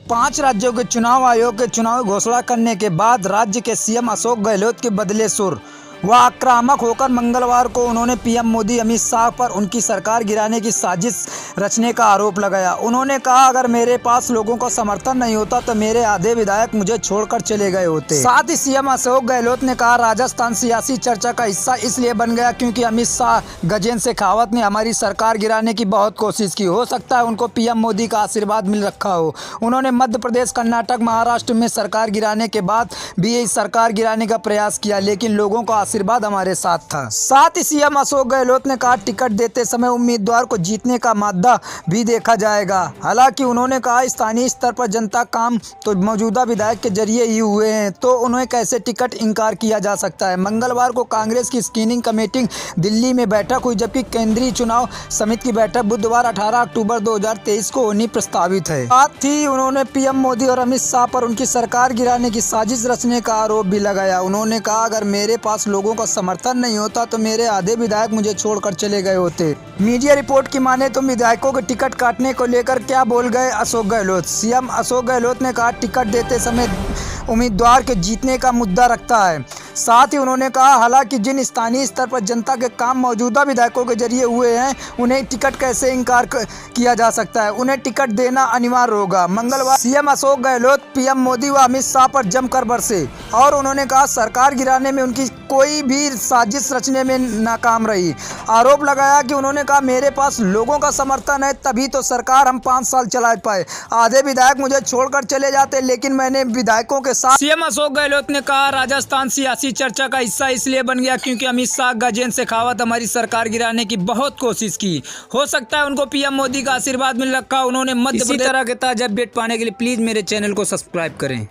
5 राज्यों के चुनाव आयोग के चुनाव की घोषणा करने के बाद राज्य के सीएम अशोक गहलोत के बदले सुर व आक्रामक होकर मंगलवार को उन्होंने पीएम मोदी अमित शाह पर उनकी सरकार गिराने की साजिश रचने का आरोप लगाया। उन्होंने कहा, अगर मेरे पास लोगों का समर्थन नहीं होता तो मेरे आधे विधायक मुझे छोड़कर चले गए होते। साथ ही सीएम अशोक गहलोत ने कहा, राजस्थान सियासी चर्चा का हिस्सा इसलिए बन गया क्योंकि अमित शाह, गजेंद्र शेखावत ने हमारी सरकार गिराने की बहुत कोशिश की। हो सकता है उनको पीएम मोदी का आशीर्वाद मिल रखा हो। उन्होंने मध्य प्रदेश, कर्नाटक, महाराष्ट्र में सरकार गिराने के बाद भी यही सरकार गिराने का प्रयास किया, लेकिन लोगों का आशीर्वाद हमारे साथ था। साथ ही सीएम अशोक गहलोत ने कहा, टिकट देते समय उम्मीदवार को जीतने का मादा भी देखा जाएगा। हालांकि उन्होंने कहा, स्थानीय स्तर पर जनता काम तो मौजूदा विधायक के जरिए ही हुए हैं, तो उन्हें कैसे टिकट इनकार किया जा सकता है। मंगलवार को कांग्रेस की स्क्रीनिंग कमेटी दिल्ली में बैठक हुई, जबकि केंद्रीय चुनाव समिति की बैठक बुधवार 18 अक्टूबर 2023 को होनी प्रस्तावित है। साथ ही उन्होंने पीएम मोदी और अमित शाह पर उनकी सरकार गिराने की साजिश रचने का आरोप भी लगाया। उन्होंने कहा, अगर मेरे पास लोगों का समर्थन नहीं होता तो मेरे आधे विधायक मुझे छोड़कर चले गए होते। मीडिया रिपोर्ट की माने तो विधायकों के टिकट काटने को लेकर क्या बोल गए अशोक गहलोत। सीएम अशोक गहलोत ने कहा, टिकट देते समय उम्मीदवार के जीतने का मुद्दा रखता है। साथ ही उन्होंने कहा, हालांकि जिन स्थानीय स्तर पर जनता के काम मौजूदा विधायकों के जरिए हुए हैं, उन्हें टिकट कैसे इनकार किया जा सकता है। उन्हें टिकट देना अनिवार्य होगा। मंगलवार सीएम अशोक गहलोत पीएम मोदी व अमित शाह पर जमकर बरसे और उन्होंने कहा, सरकार गिराने में उनकी कोई भी साजिश रचने में नाकाम रही। आरोप लगाया कि उन्होंने कहा, मेरे पास लोगों का समर्थन है, तभी तो सरकार हम 5 साल चला पाए। आधे विधायक मुझे छोड़कर चले जाते, लेकिन मैंने विधायकों के साथ। सीएम अशोक गहलोत ने कहा, राजस्थान सियासी चर्चा का हिस्सा इसलिए बन गया क्योंकि अमित शाह, गजेंद्र शेखावत हमारी सरकार गिराने की बहुत कोशिश की। हो सकता है उनको पीएम मोदी का आशीर्वाद मिल रखा। उन्होंने मध्य प्रदेश तरह के ताजा अपडेट पाने के लिए प्लीज मेरे चैनल को सब्सक्राइब करें।